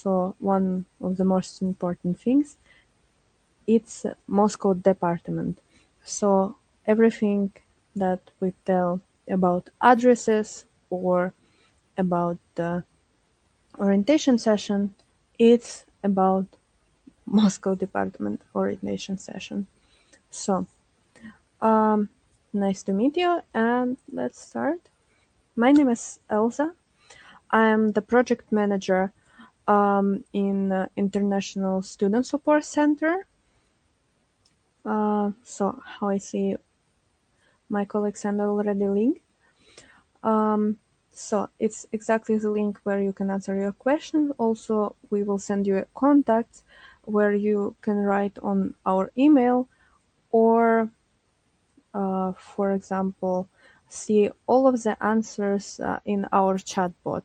also one of the most important things. It's Moscow department. So everything that we tell about addresses or about the orientation session, it's about Moscow department orientation session. So, nice to meet you, and let's start. My name is Elsa. I am the project manager in International Student Support Center. So, how I see my colleagues send already link. So it's exactly the link where you can answer your question. Also, we will send you a contact where you can write on our email or, for example, see all of the answers in our chatbot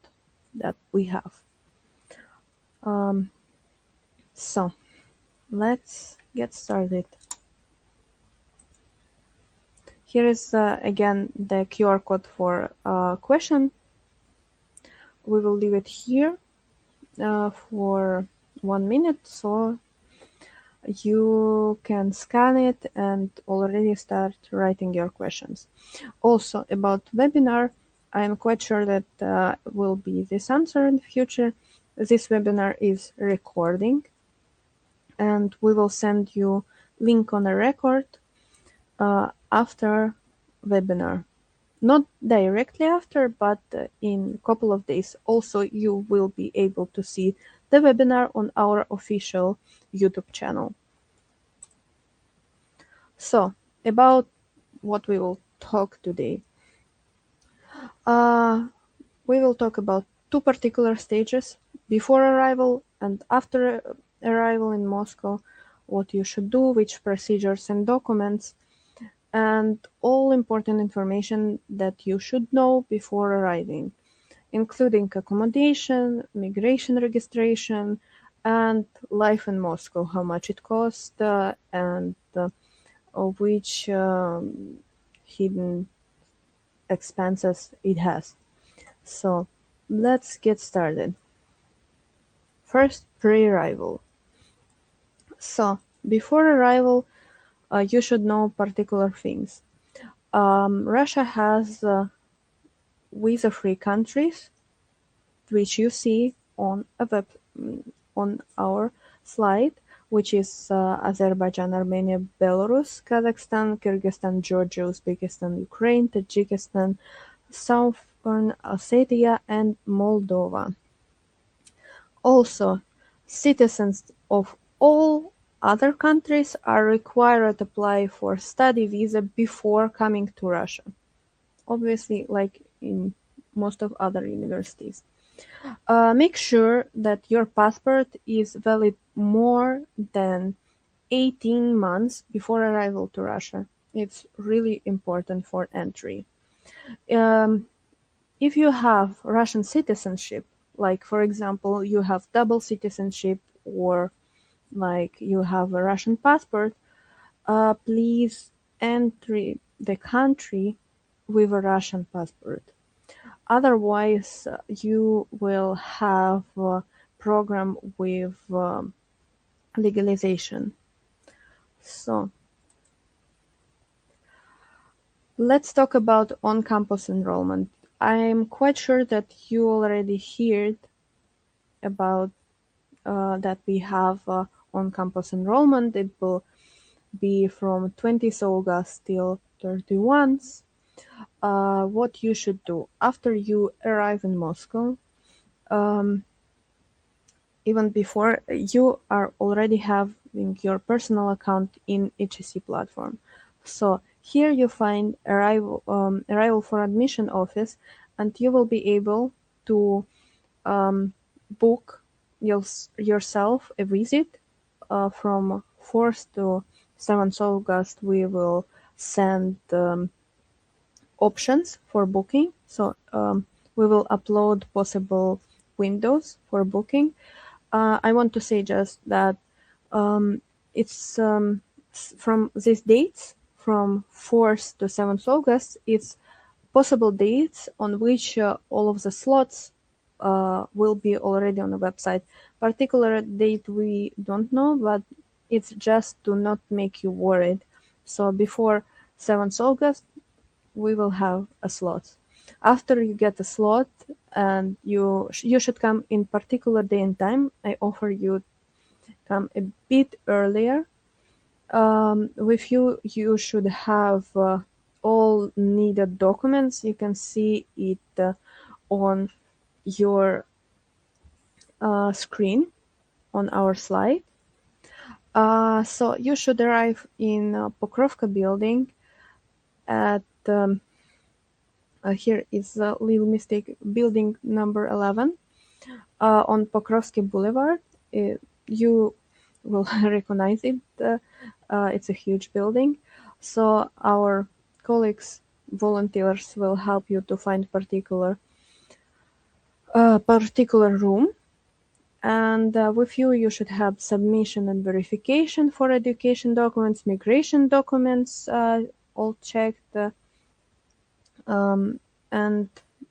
that we have. So let's get started. Here is again the QR code for question. We will leave it here for 1 minute, so you can scan it and already start writing your questions. Also, about webinar, I'm quite sure that will be this answer in the future. This webinar is recording, and we will send you link on a record after webinar. Not directly after, but in a couple of days. Also, you will be able to see the webinar on our official YouTube channel. So, about what we will talk today. We will talk about two particular stages, before arrival and after arrival in Moscow, what you should do, which procedures and documents, and all important information that you should know before arriving, including accommodation, migration registration, and life in Moscow, how much it costs, and which hidden expenses it has. So let's get started. First, pre-arrival. So before arrival, you should know particular things. Russia has visa-free countries, which you see on our slide, which is Azerbaijan, Armenia, Belarus, Kazakhstan, Kyrgyzstan, Georgia, Uzbekistan, Ukraine, Tajikistan, Southern Ossetia, and Moldova. Also, citizens of all other countries are required to apply for study visa before coming to Russia. Obviously, like in most of other universities. Make sure that your passport is valid more than 18 months before arrival to Russia. It's really important for entry. If you have Russian citizenship, like for example, you have double citizenship or like you have a Russian passport, please enter the country with a Russian passport. Otherwise, you will have a program with legalization. So let's talk about on-campus enrollment. I'm quite sure that you already heard about that we have on-campus enrollment. It will be from 20th August till 31. What you should do after you arrive in Moscow, even before, you are already having your personal account in HSC platform. So here you find arrival for admission office, and you will be able to book yourself a visit from 4th to 7th August. We will send options for booking. So we will upload possible windows for booking. I want to say just that it's from these dates, from 4th to 7th August, it's possible dates on which all of the slots will be already on the website. Particular date we don't know, but it's just to not make you worried. So before 7th August, we will have a slot. After you get a slot and you should come in particular day and time, I offer you come a bit earlier. With you should have all needed documents. You can see it on your screen on our slide. So you should arrive in Pokrovka building at here is a little mistake, building number 11 on Pokrovsky Boulevard. You will recognize it. It's a huge building. So our colleagues, volunteers will help you to find particular room. And with you should have submission and verification for education documents, migration documents, all checked, and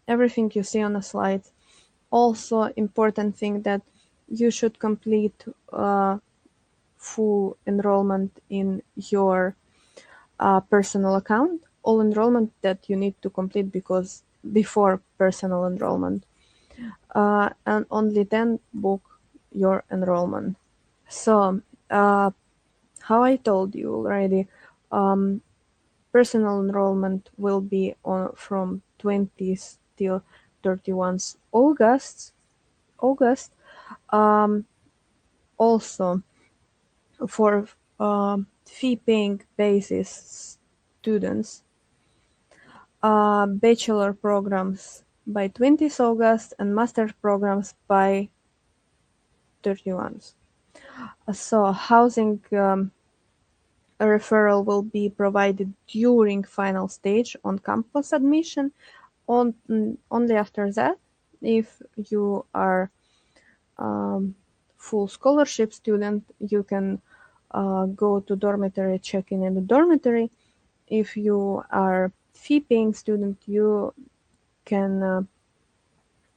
everything you see on the slide. Also, important thing that you should complete full enrollment in your personal account. All enrollment that you need to complete because before personal enrollment. And only then book your enrollment. So, how I told you already, personal enrollment will be on from 20th till 31st August. Also, for fee-paying basis students, bachelor programs by 20th August and master programs by 31st. So housing referral will be provided during final stage on campus admission. Only after that, if you are full scholarship student, you can go to dormitory, check in the dormitory. If you are fee-paying student, you can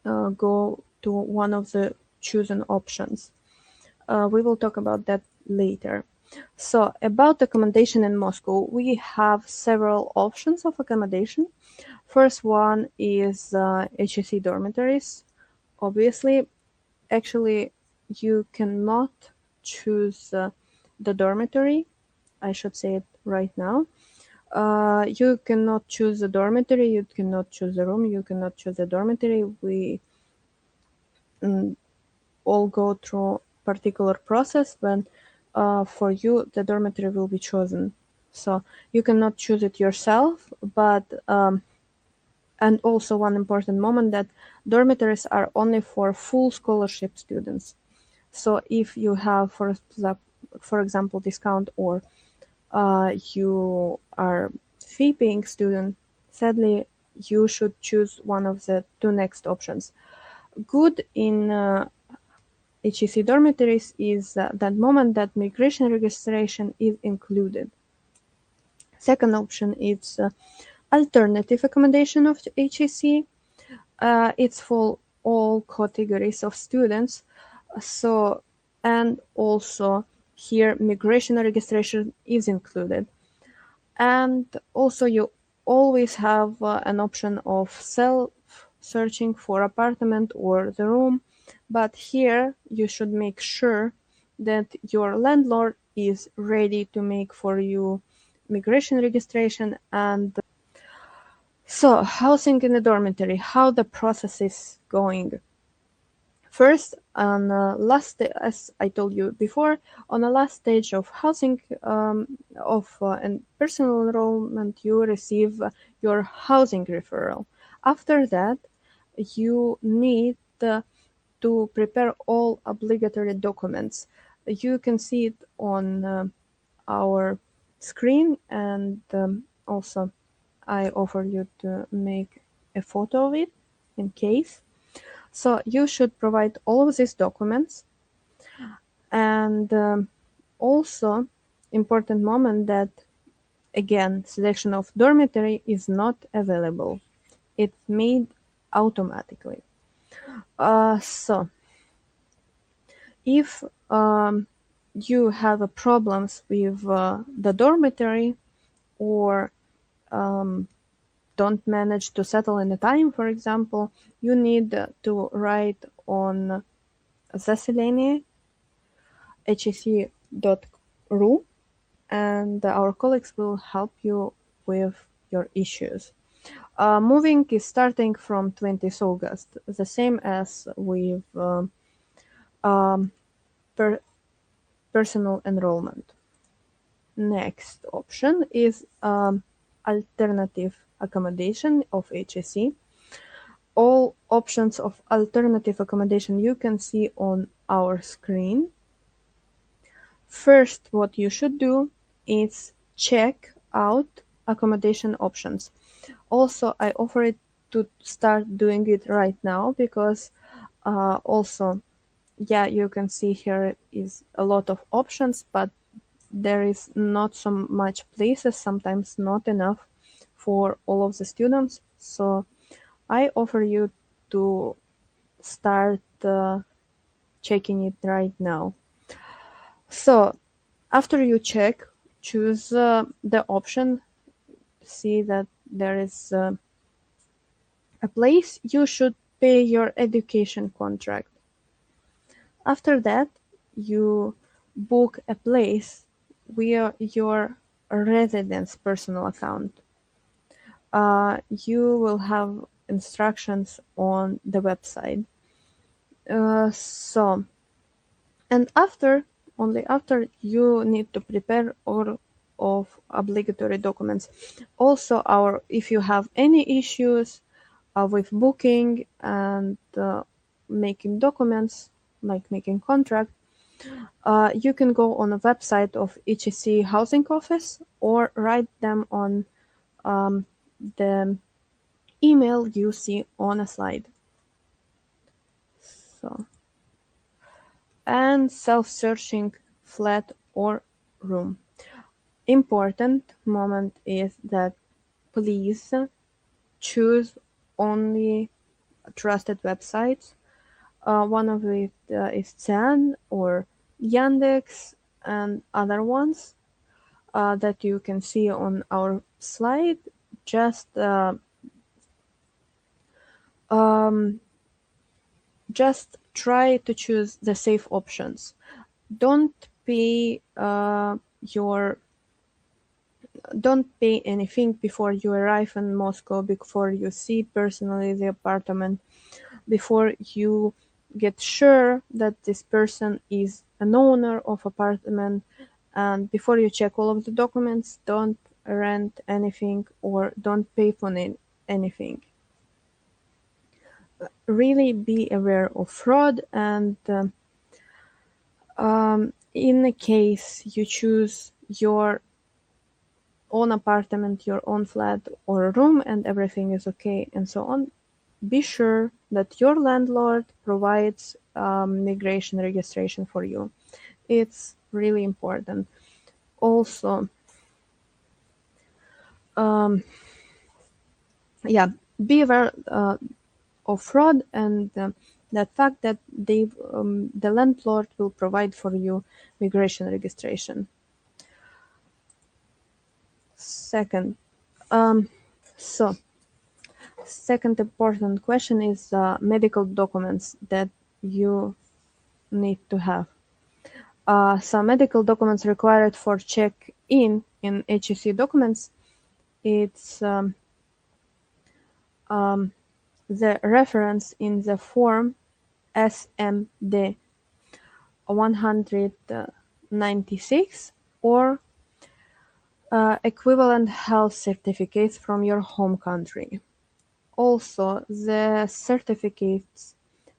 go to one of the chosen options. We will talk about that later. So about accommodation in Moscow, we have several options of accommodation. First one is HEC dormitories. Obviously, actually, you cannot choose the dormitory. I should say it right now. You cannot choose a dormitory, you cannot choose a room, you cannot choose a dormitory. We all go through particular process when for you the dormitory will be chosen. So you cannot choose it yourself, but and also one important moment that dormitories are only for full scholarship students. So if you have, for example, discount or you are fee-paying student, sadly, you should choose one of the two next options. Good in HEC dormitories is that moment that migration registration is included. Second option is alternative accommodation of HEC. It's for all categories of students. So, and also here migration registration is included. And also you always have an option of self-searching for apartment or the room, but here you should make sure that your landlord is ready to make for you migration registration. And so housing in the dormitory, how the process is going. First, on as I told you before, on the last stage of housing and personal enrollment, you receive your housing referral. After that, you need to prepare all obligatory documents. You can see it on our screen, and also I offer you to make a photo of it in case. So you should provide all of these documents. And also important moment that, again, selection of dormitory is not available. It's made automatically. So if you have problems with the dormitory, or don't manage to settle in the time, for example, you need to write on Zaselenie, hec.ru, and our colleagues will help you with your issues. Moving is starting from 20th August, the same as with per personal enrollment. Next option is alternative accommodation of HSE. All options of alternative accommodation you can see on our screen. First, what you should do is check out accommodation options. Also, I offer it to start doing it right now because also, yeah, you can see here is a lot of options, but there is not so much places, sometimes not enough for all of the students. So I offer you to start checking it right now. So after you check, choose the option, see that there is a place you should pay your education contract. After that, you book a place via your residence personal account. You will have instructions on the website. So, and only after, you need to prepare all of obligatory documents. Also, if you have any issues with booking and making documents, like making contract, you can go on a website of HSE housing office or write them on the email you see on a slide. So, and self-searching flat or room. Important moment is that please choose only trusted websites. One of it is Chan or Yandex and other ones that you can see on our slide. Um, just try to choose the safe options. Don't pay don't pay anything before you arrive in Moscow, before you see personally the apartment, before you get sure that this person is an owner of apartment, and before you check all of the documents, don't rent anything or don't pay for anything. Really be aware of fraud, and in case you choose your own apartment, your own flat or room, and everything is okay and so on, be sure that your landlord provides migration registration for you. It's really important. Also, yeah, be aware of fraud and the fact that the landlord will provide for you migration registration. Second, so second important question is medical documents that you need to have. Some medical documents required for check-in HSE documents. It's the reference in the form SMD 196 or equivalent health certificates from your home country. Also, the certificates,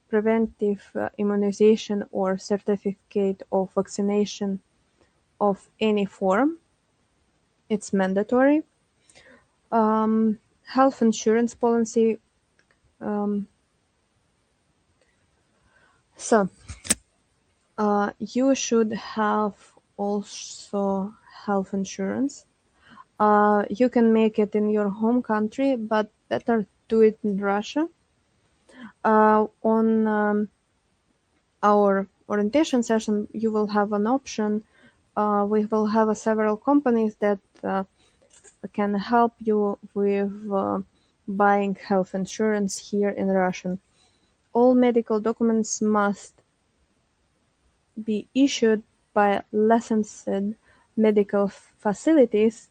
preventive immunization or certificate of vaccination of any form, it's mandatory. Health insurance policy. So, you should have also health insurance. You can make it in your home country, but better do it in Russia. On our orientation session, you will have an option. We will have several companies that can help you with buying health insurance here in Russia. All medical documents must be issued by licensed medical facilities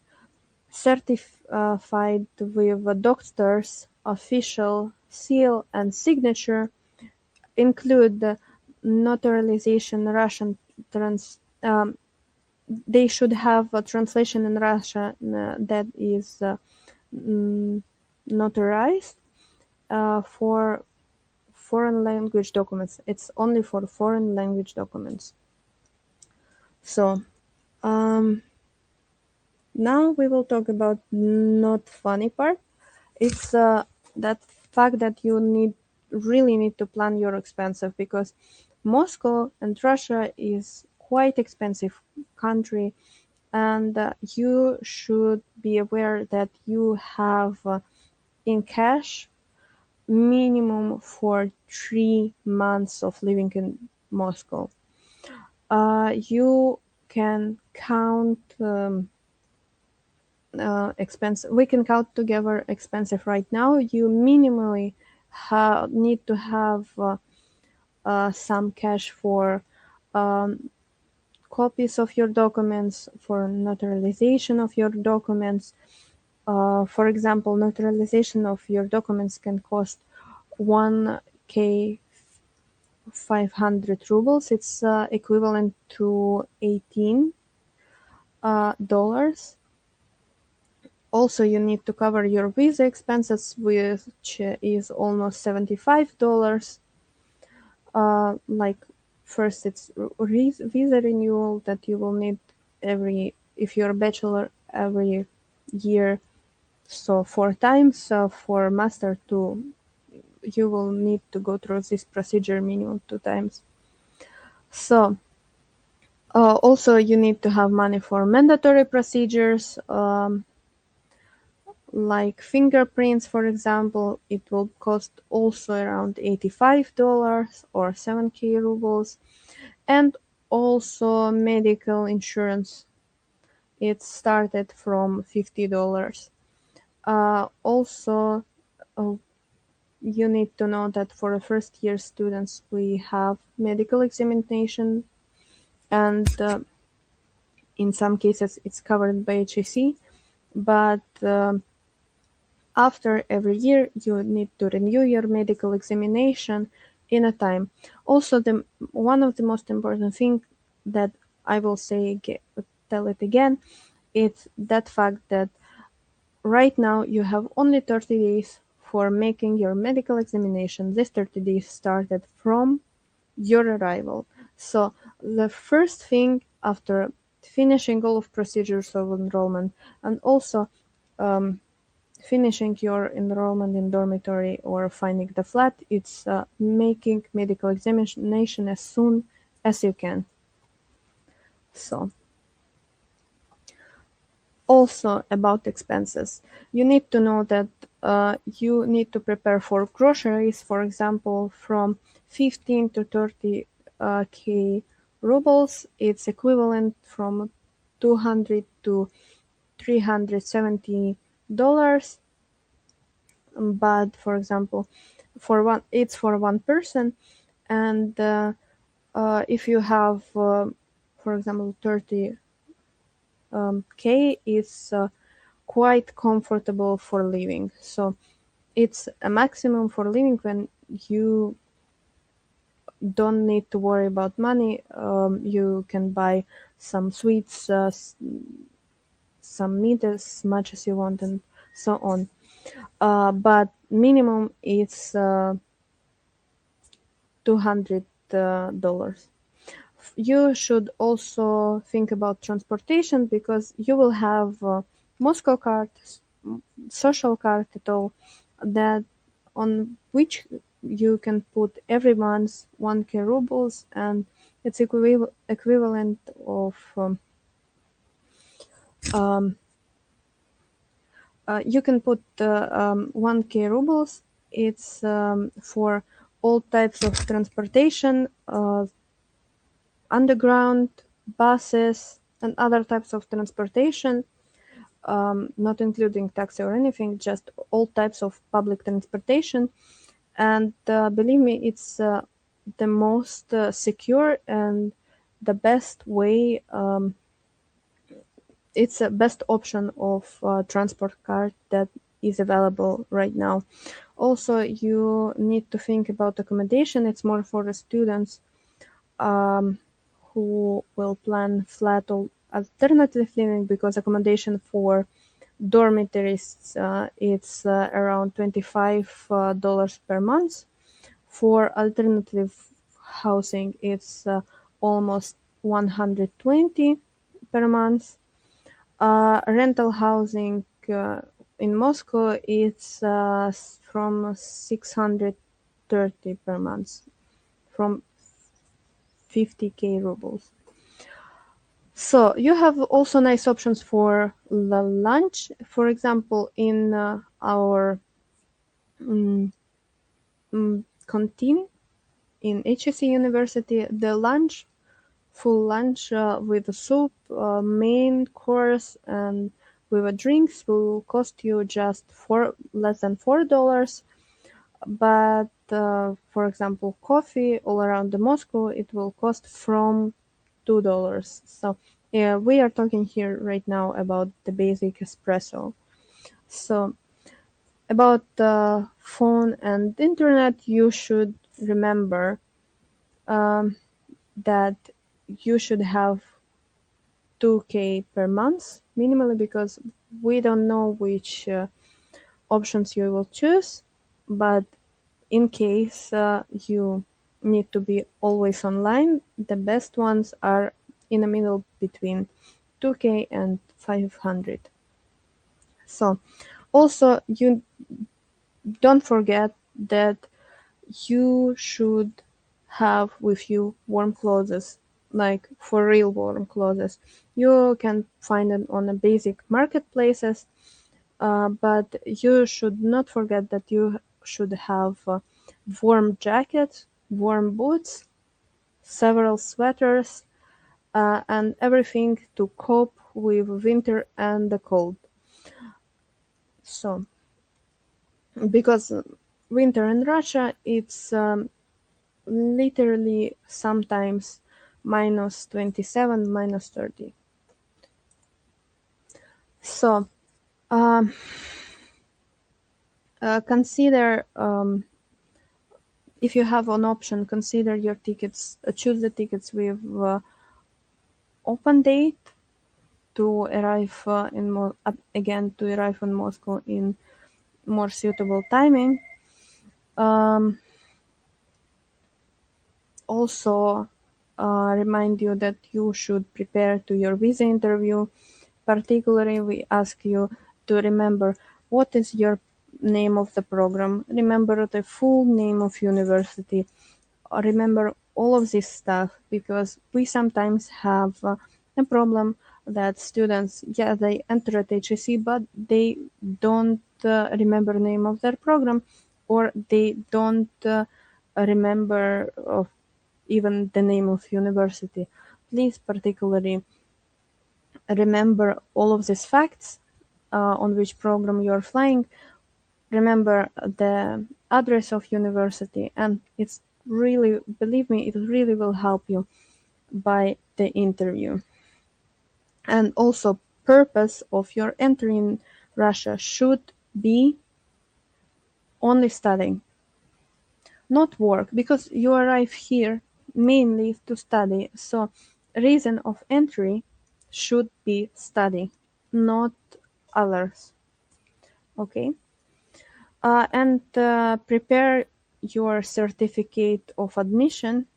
certified with a doctor's official seal and signature, include the notarization Russian they should have a translation in Russian that is notarized for foreign language documents. It's only for foreign language documents. So now we will talk about not funny part. It's that fact that you really need to plan your expenses, because Moscow and Russia is quite expensive country, and you should be aware that you have in cash minimum for 3 months of living in Moscow. You can count expense. We can count together expensive right now. You minimally need to have some cash for copies of your documents, for notarization of your documents. For example, notarization of your documents can cost 1k 500 rubles. It's equivalent to $18. Also, you need to cover your visa expenses, which is almost $75. Like first, it's visa renewal that you will need if you're a bachelor, every year. So 4 times. For master 2, you will need to go through this procedure minimum 2 times. So also you need to have money for mandatory procedures, like fingerprints, for example. It will cost also around $85 or 7k rubles. And also medical insurance. It started from $50. Also, you need to know that for first year students, we have medical examination, and in some cases it's covered by HSE, but after every year you need to renew your medical examination in a time. Also, one of the most important thing that I will tell it again, it's that fact that right now you have only 30 days for making your medical examination. This 30 days started from your arrival. So the first thing after finishing all of procedures of enrollment, and also finishing your enrollment in dormitory or finding the flat, it's making medical examination as soon as you can. So also about expenses, you need to know that you need to prepare for groceries, for example, from 15 to 30k rubles. It's equivalent from 200 to $370. But for example, it's for one person, and if you have for example 30k, is quite comfortable for living. So it's a maximum for living when you don't need to worry about money. You can buy some sweets, some meat as much as you want, and so on. But minimum is $200. You should also think about transportation, because you will have Moscow card, social card at all, that on which you can put every month 1k rubles, and it's equivalent of you can put 1k rubles. It's for all types of transportation, underground, buses, and other types of transportation, not including taxi or anything, just all types of public transportation. And believe me, it's the most secure and the best way. It's a best option of transport card that is available right now. Also, you need to think about accommodation. It's more for the students who will plan flat or alternative living, because accommodation for dormitories it's around $25 per month. For alternative housing, it's almost 120 per month. Rental housing in Moscow, it's from 630 per month, from 50k rubles. So you have also nice options for the lunch. For example, in our canteen in HSE University, the lunch, full lunch with a soup, main course, and with a drinks will cost you just less than $4. But for example, coffee all around the Moscow, it will cost from $2. So yeah, we are talking here right now about the basic espresso. So about phone and internet, you should remember that you should have 2k per month minimally, because we don't know which options you will choose, but in case you need to be always online, the best ones are in the middle between 2k and 500. So also, you don't forget that you should have with you warm clothes, like for real warm clothes. You can find them on the basic marketplaces, but you should not forget that you should have warm jackets, warm boots, several sweaters, and everything to cope with winter and the cold. So, because winter in Russia, it's literally sometimes minus 27, minus 30. So, consider, if you have an option, consider your tickets, choose the tickets with open date to arrive to arrive in Moscow in more suitable timing. Also, remind you that you should prepare to your visa interview. Particularly, we ask you to remember what is your name of the program, remember the full name of university, remember all of this stuff, because we sometimes have a problem that students, yeah, they enter at HSC, but they don't remember the name of their program, or they don't remember of even the name of university. Please particularly remember all of these facts, on which program you're flying. Remember the address of university, and it's really, believe me, it really will help you by the interview. And also, purpose of your entry in Russia should be only studying, not work, because you arrive here mainly to study. So reason of entry should be study, not others. Okay. And prepare your certificate of admission.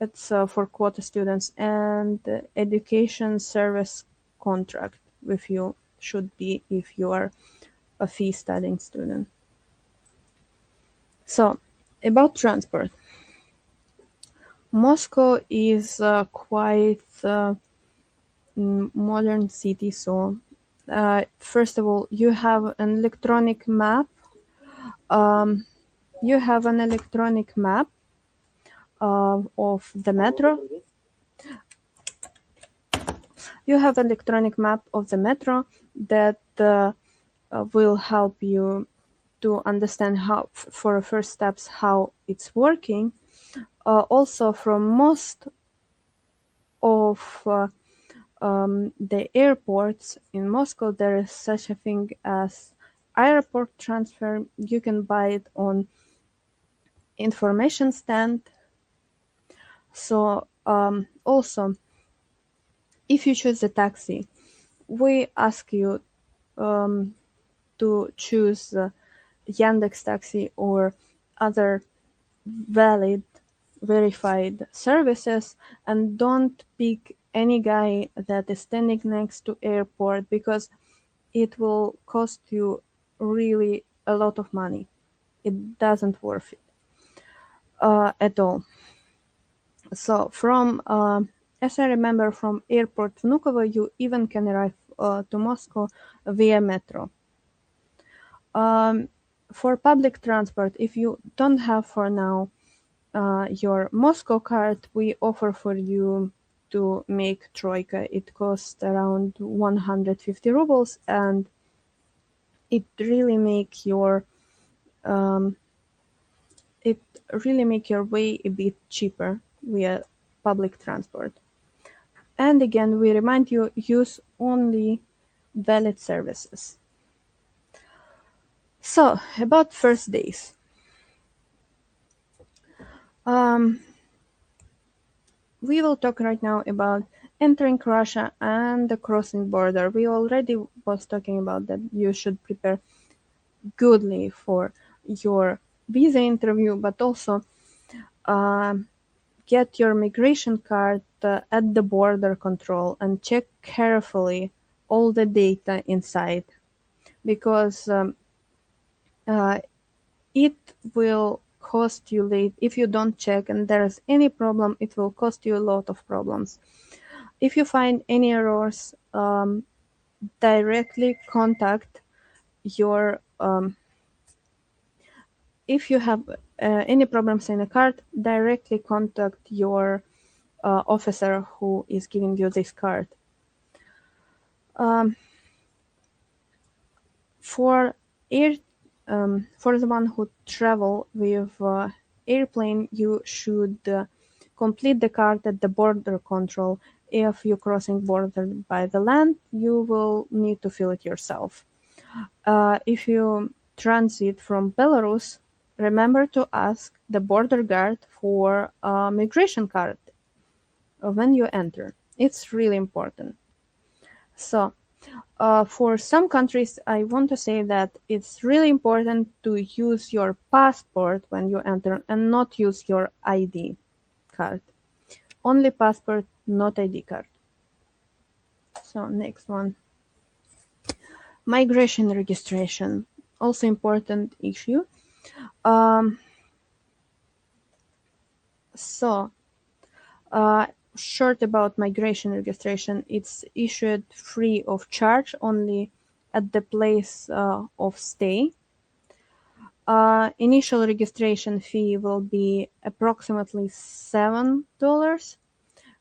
It's for quota students, and education service contract with you should be if you are a fee studying student. So, about transport. Moscow is quite modern city, so first of all, you have an electronic map you have an electronic map of the metro. You have electronic map of the metro that will help you to understand how, for first steps, how it's working. Also, from most of the airports in Moscow, there is such a thing as airport transfer. You can buy it on information stand. So also, if you choose a taxi, we ask you to choose Yandex Taxi or other valid, verified services, and don't pick any guy that is standing next to airport, because it will cost you really a lot of money. It doesn't worth it at all. So as I remember, from airport Vnukovo, you even can arrive to Moscow via metro. For public transport, if you don't have for now your Moscow card, we offer for you to make Troika. It costs around 150 rubles, and it really make your it really make your way a bit cheaper via public transport. And again, we remind you, use only valid services. So, about first days. We will talk right now about entering Russia and the crossing border. We already was talking about that you should prepare goodly for your visa interview, but also get your migration card at the border control and check carefully all the data inside, because it will cost you late if you don't check, and there's any problem, it will cost you a lot of problems. If you find any errors, directly contact your if you have any problems in a card, directly contact your officer who is giving you this card. For air for the one who travel with airplane, you should complete the card at the border control. If you're crossing border by the land, you will need to fill it yourself. If you transit from Belarus, remember to ask the border guard for a migration card when you enter. It's really important. So, for some countries, I want to say that it's really important to use your passport when you enter and not use your ID card. Only passport, not ID card. So, next one. Migration registration, also important issue. So, short about migration registration, it's issued free of charge only at the place of stay. Initial registration fee will be approximately $7.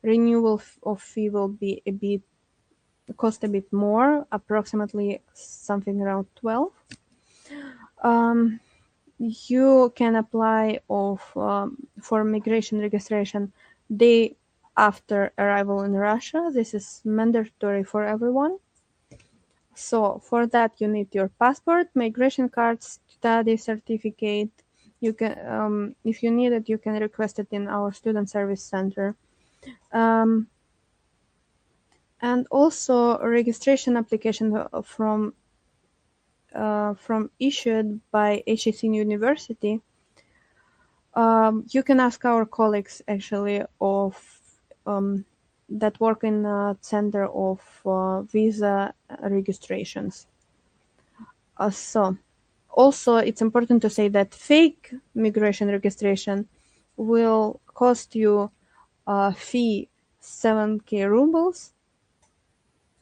Renewal of fee will be cost a bit more, approximately something around 12. You can apply for migration registration day after arrival in Russia. This is mandatory for everyone. So for that, you need your passport, migration card, study certificate. You can, if you need it, you can request it in our student service center. And also a registration application from issued by HEC University. You can ask our colleagues actually of that work in the Center of Visa Registrations. So, also it's important to say that fake migration registration will cost you a fee 7k rubles,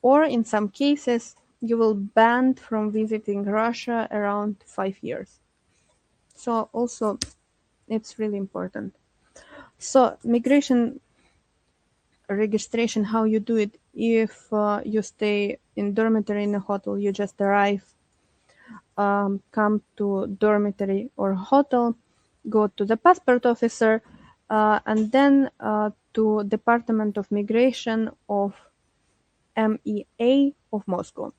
or in some cases you will banned from visiting Russia around 5 years. So also it's really important. So migration registration, how you do it. If you stay in dormitory in a hotel, you just arrive, come to dormitory or hotel, go to the passport officer, and then to Department of Migration of MEA of Moscow.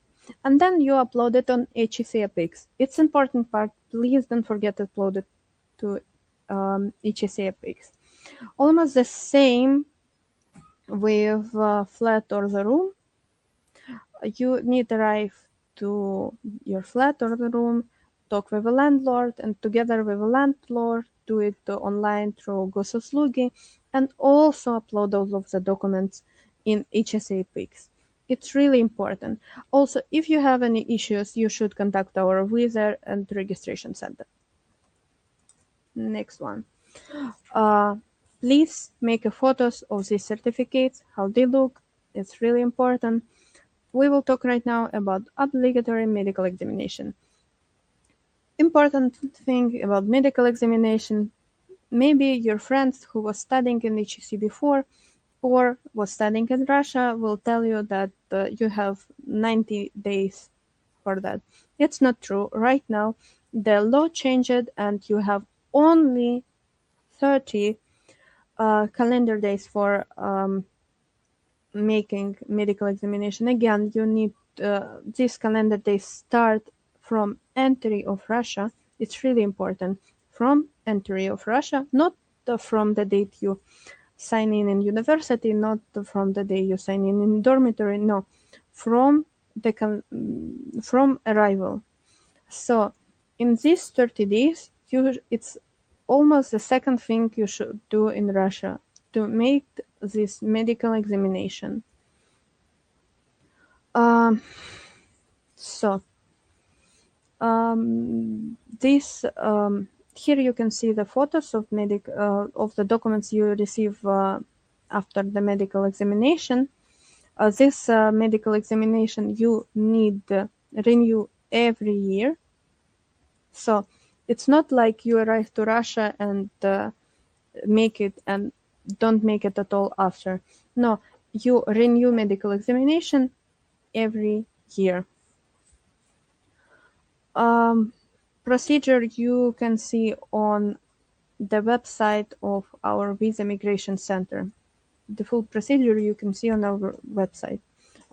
And then you upload it on HEC-APIX. It's important part. Please don't forget to upload it to HEC-APIX. Almost the same with flat or the room. You need to arrive to your flat or the room, talk with a landlord, and together with a landlord, do it online through Gosuslugi, and also upload all of the documents in HSA-PIX. It's really important. Also, if you have any issues, you should contact our visa and registration center. Next one. Please make a photos of these certificates, how they look. It's really important. We will talk right now about obligatory medical examination. Important thing about medical examination, maybe your friends who was studying in HEC before or was studying in Russia will tell you that you have 90 days for that. It's not true. Right now, the law changed and you have only 30 calendar days for making medical examination. Again, you need this calendar days start from entry of Russia. It's really important. From entry of Russia, not from the date you sign in university, not from the day you sign in dormitory. No, from the from arrival. So in these 30 days, it's almost the second thing you should do in Russia to make this medical examination. So this here you can see the photos of the documents you receive after the medical examination. This medical examination you need renew every year. So it's not like you arrive to Russia and make it and don't make it at all after. No, you renew medical examination every year. Procedure you can see on the website of our Visa Migration Center. The full procedure you can see on our website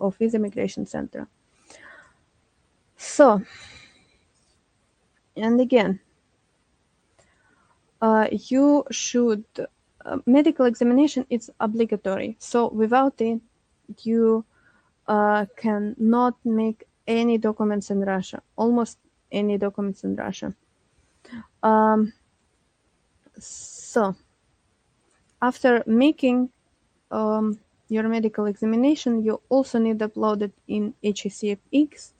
of Visa Migration Center. So, and again, you should, medical examination is obligatory. So without it, you cannot make any documents in Russia, almost any documents in Russia. So after making your medical examination, you also need to upload it in HEC-APIX.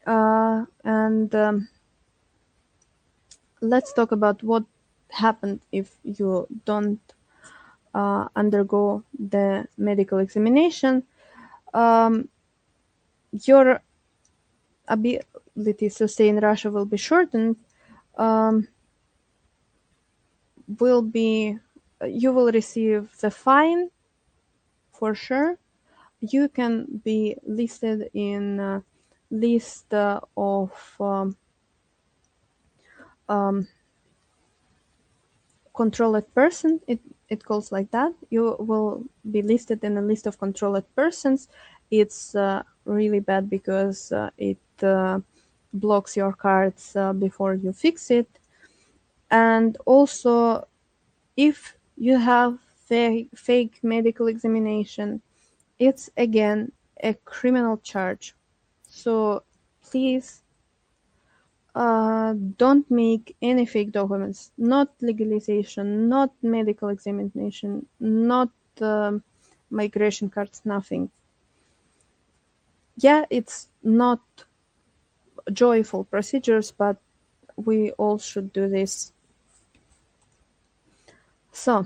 And let's talk about what happened if you don't undergo the medical examination. Your ability to stay in Russia will be shortened. You will receive the fine for sure. You can be listed in list of controlled person. It calls like that. You will be listed in a list of controlled persons. It's really bad because it blocks your cards before you fix it. And also, if you have fake medical examination, it's again a criminal charge. So please don't make any fake documents, not legalization, not medical examination, not migration cards, nothing. Yeah, it's not joyful procedures, but we all should do this. So,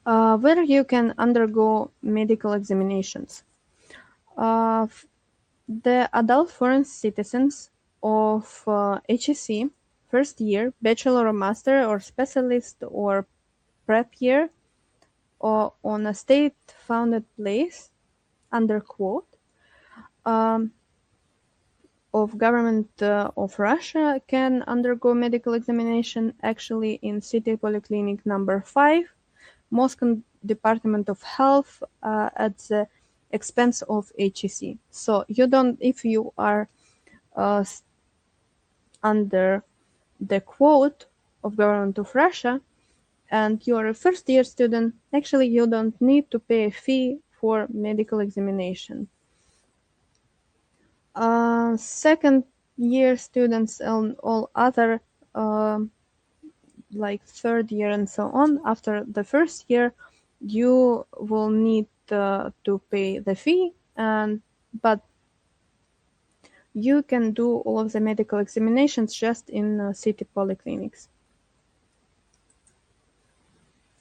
where you can undergo medical examinations. The adult foreign citizens of HEC, first year, bachelor or master or specialist or prep year, or on a state-founded place, under quote, um, of government of Russia can undergo medical examination actually in City Polyclinic number 5, Moscow Department of Health, at the expense of HEC. So you don't, if you are under the quote of government of Russia and you're a first year student, actually you don't need to pay a fee for medical examination. Second year students and all other like third year and so on, after the first year you will need to pay the fee, but you can do all of the medical examinations just in city polyclinics.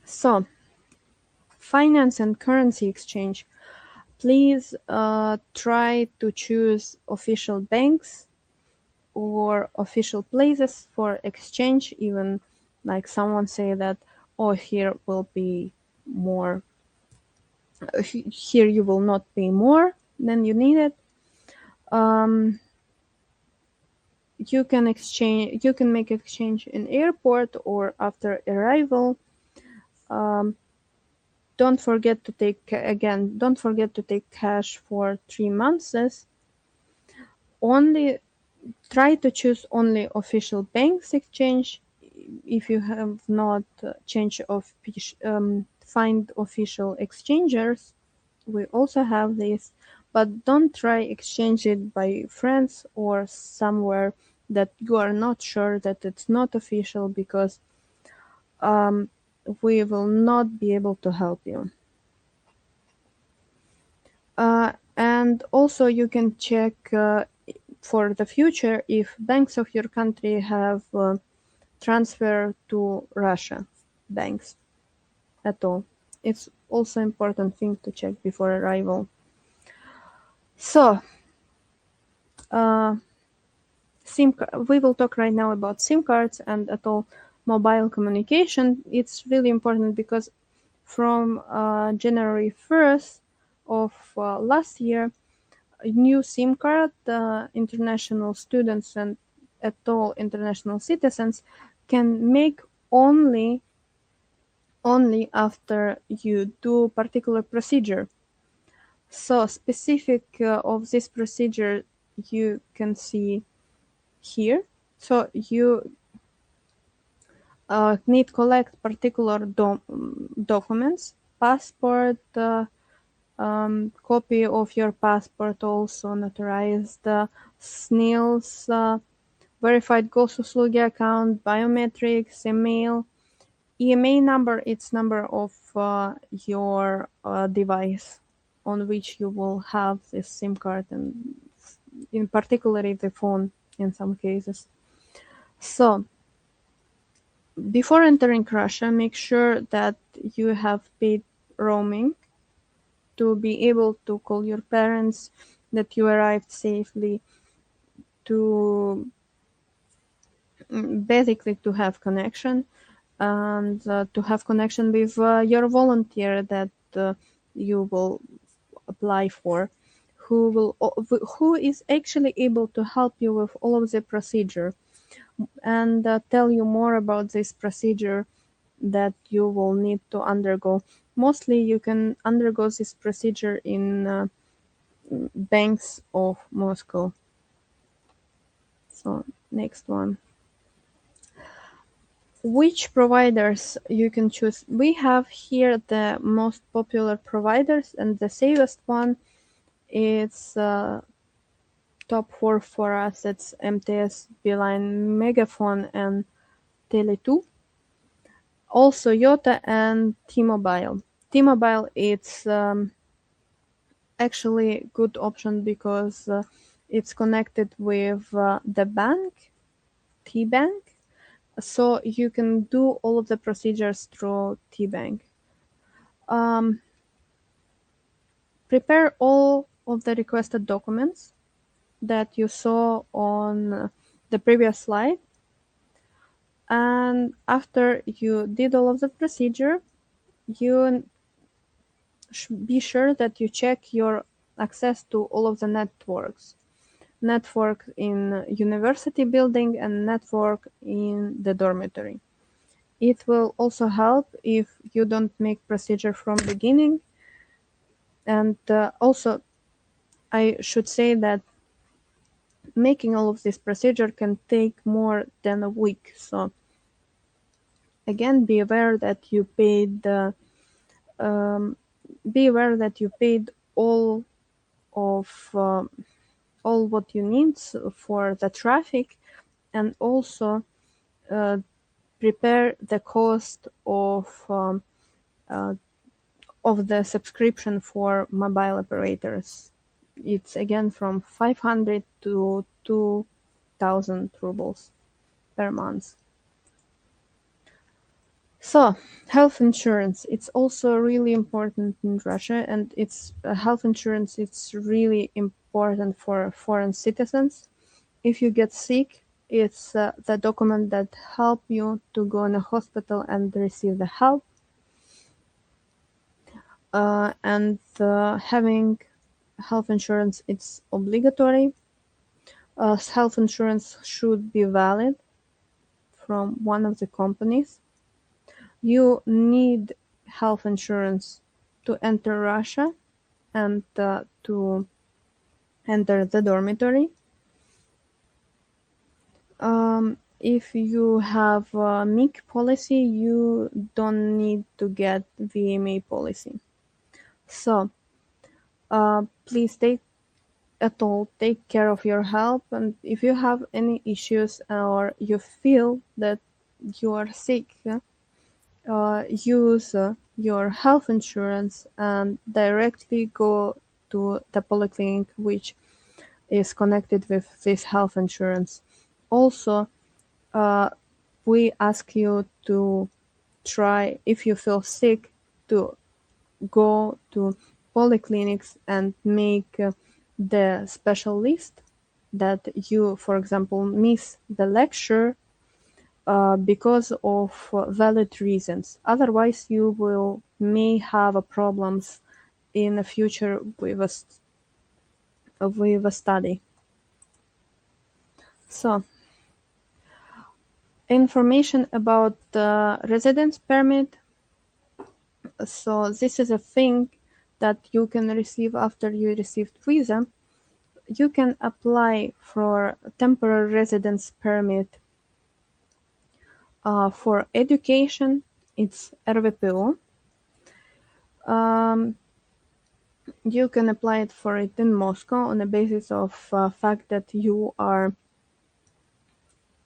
So, finance and currency exchange. Please try to choose official banks or official places for exchange, even like someone say that, oh, here will be more, here you will not pay more than you need it. You can exchange, you can make exchange in airport or after arrival. Don't forget to take, again, don't forget to take cash for 3 months. Only try to choose only official banks exchange. If you have not change of find official exchangers, we also have this, but don't try exchange it by friends or somewhere that you are not sure that it's not official, because we will not be able to help you. And also you can check for the future if banks of your country have transfer to Russia banks at all. It's also important thing to check before arrival. So, we will talk right now about SIM cards and at all mobile communication. It's really important because from January 1st of last year, a new SIM card, international students and at all international citizens can make only after you do particular procedure. So specific of this procedure you can see here. So you need collect particular documents, passport, copy of your passport, also notarized, SNILs, verified gosuslugi account, biometrics, email. EMA number, it's number of your device on which you will have this SIM card, and in particular the phone in some cases. So before entering Russia, make sure that you have paid roaming to be able to call your parents that you arrived safely, to basically to have connection, and to have connection with your volunteer that you will apply for, who is actually able to help you with all of the procedure and tell you more about this procedure that you will need to undergo. Mostly you can undergo this procedure in banks of Moscow. So next one. Which providers you can choose? We have here the most popular providers, and the safest one is top 4 for us. It's MTS, Beeline, Megaphone, and Tele2. Also Yota and T-Mobile. T-Mobile, it's actually good option because it's connected with the bank, T-Bank, so you can do all of the procedures through T-Bank. Prepare all of the requested documents that you saw on the previous slide. And after you did all of the procedure, you be sure that you check your access to all of the network in university building and network in the dormitory. It will also help if you don't make procedure from beginning. And also, I should say that making all of this procedure can take more than a week. So again, be aware that you paid all of all what you need for the traffic, and also prepare the cost of the subscription for mobile operators. It's again from 500 to 2,000 rubles per month. So, health insurance, it's also really important in Russia, and it's health insurance, it's really important for foreign citizens. If you get sick, it's the document that help you to go in a hospital and receive the help. And having health insurance, it's obligatory. Health insurance should be valid from one of the companies. You need health insurance to enter Russia and to enter the dormitory. If you have a MIC policy, you don't need to get VMA policy. So please take care of your health, and if you have any issues or you feel that you are sick, use your health insurance and directly go to the polyclinic which is connected with this health insurance. Also, we ask you to try, if you feel sick, to go to polyclinics and make the special list that you, for example, miss the lecture because of valid reasons. Otherwise, you may have problems in the future with a study. So, information about the residence permit. So this is a thing that you can receive after you received visa. You can apply for temporary residence permit for education. It's RVPO. You can apply it for it in Moscow on the basis of fact that you are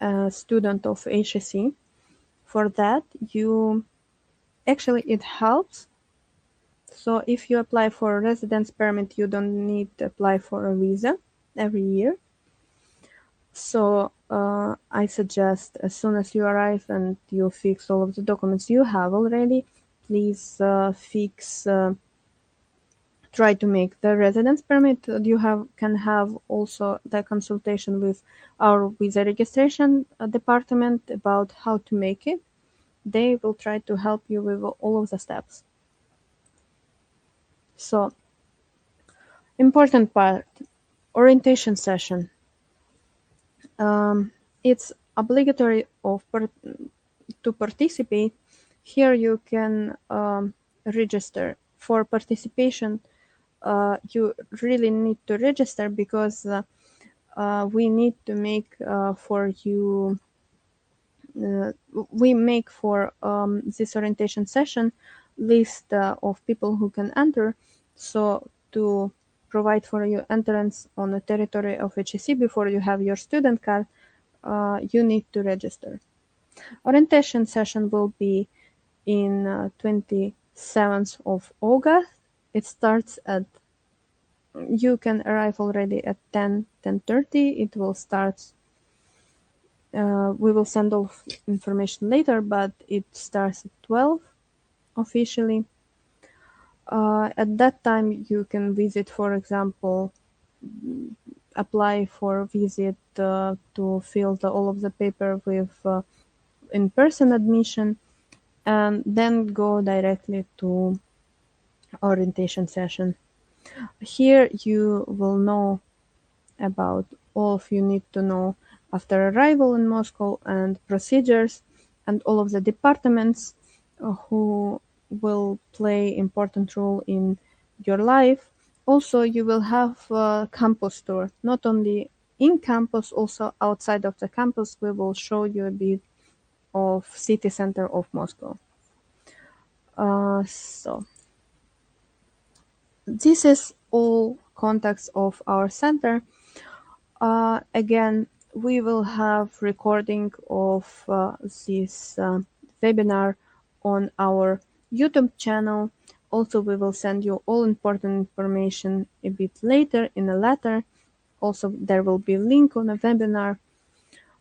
a student of HSE. For that, it helps. So if you apply for a residence permit, you don't need to apply for a visa every year. So I suggest as soon as you arrive and you fix all of the documents you have already, please try to make the residence permit. You can have also the consultation with our visa registration department about how to make it. They will try to help you with all of the steps. So, important part, orientation session. It's obligatory to participate. Here you can register. For participation, you really need to register because we need to make for you. We make for this orientation session list of people who can enter. So to provide for you entrance on the territory of HSE before you have your student card, you need to register. Orientation session will be in 27th of August. It starts at, you can arrive already at 10:30. It will start, we will send off information later, but it starts at 12 officially. At that time, you can visit, for example, apply for visit to fill all of the paper with in-person admission, and then go directly to orientation session. Here you will know about all of you need to know after arrival in Moscow and procedures and all of the departments who will play important role in your life. Also, you will have a campus tour, not only in campus, also outside of the campus. We will show you a bit of city center of Moscow. So this is all contacts of our center. Again, we will have recording of this webinar on our YouTube channel. Also, we will send you all important information a bit later in a letter. Also, there will be a link on the webinar.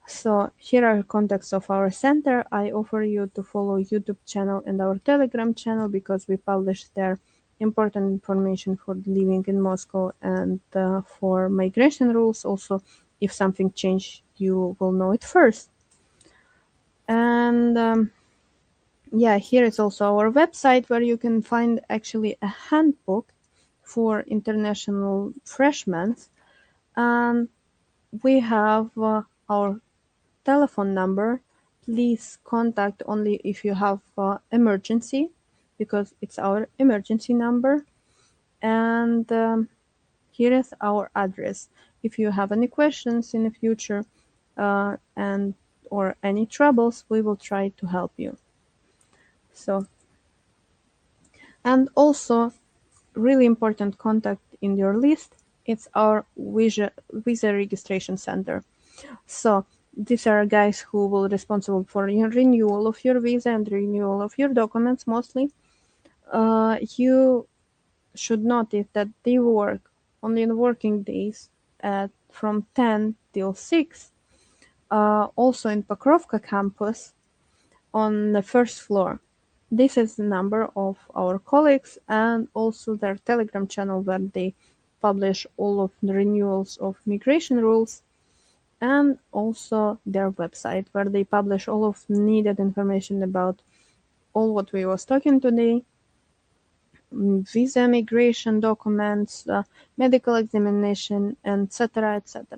So here are contacts of our center. I offer you to follow YouTube channel and our Telegram channel because we publish there important information for living in Moscow and for migration rules. Also, if something changed, you will know it first. And yeah, here is also our website where you can find actually a handbook for international freshmen. And we have our telephone number. Please contact only if you have emergency, because it's our emergency number. And here is our address. If you have any questions in the future and or any troubles, we will try to help you. So, and also really important contact in your list, it's our visa registration center. So these are guys who will responsible for renewal of your visa and renewal of your documents mostly. You should notice that they work only on working days from 10 till 6. Also in Pokrovka campus on the first floor. This is the number of our colleagues and also their Telegram channel where they publish all of the renewals of migration rules, and also their website where they publish all of needed information about all what we was talking today: visa, migration documents, medical examination, etc., etc.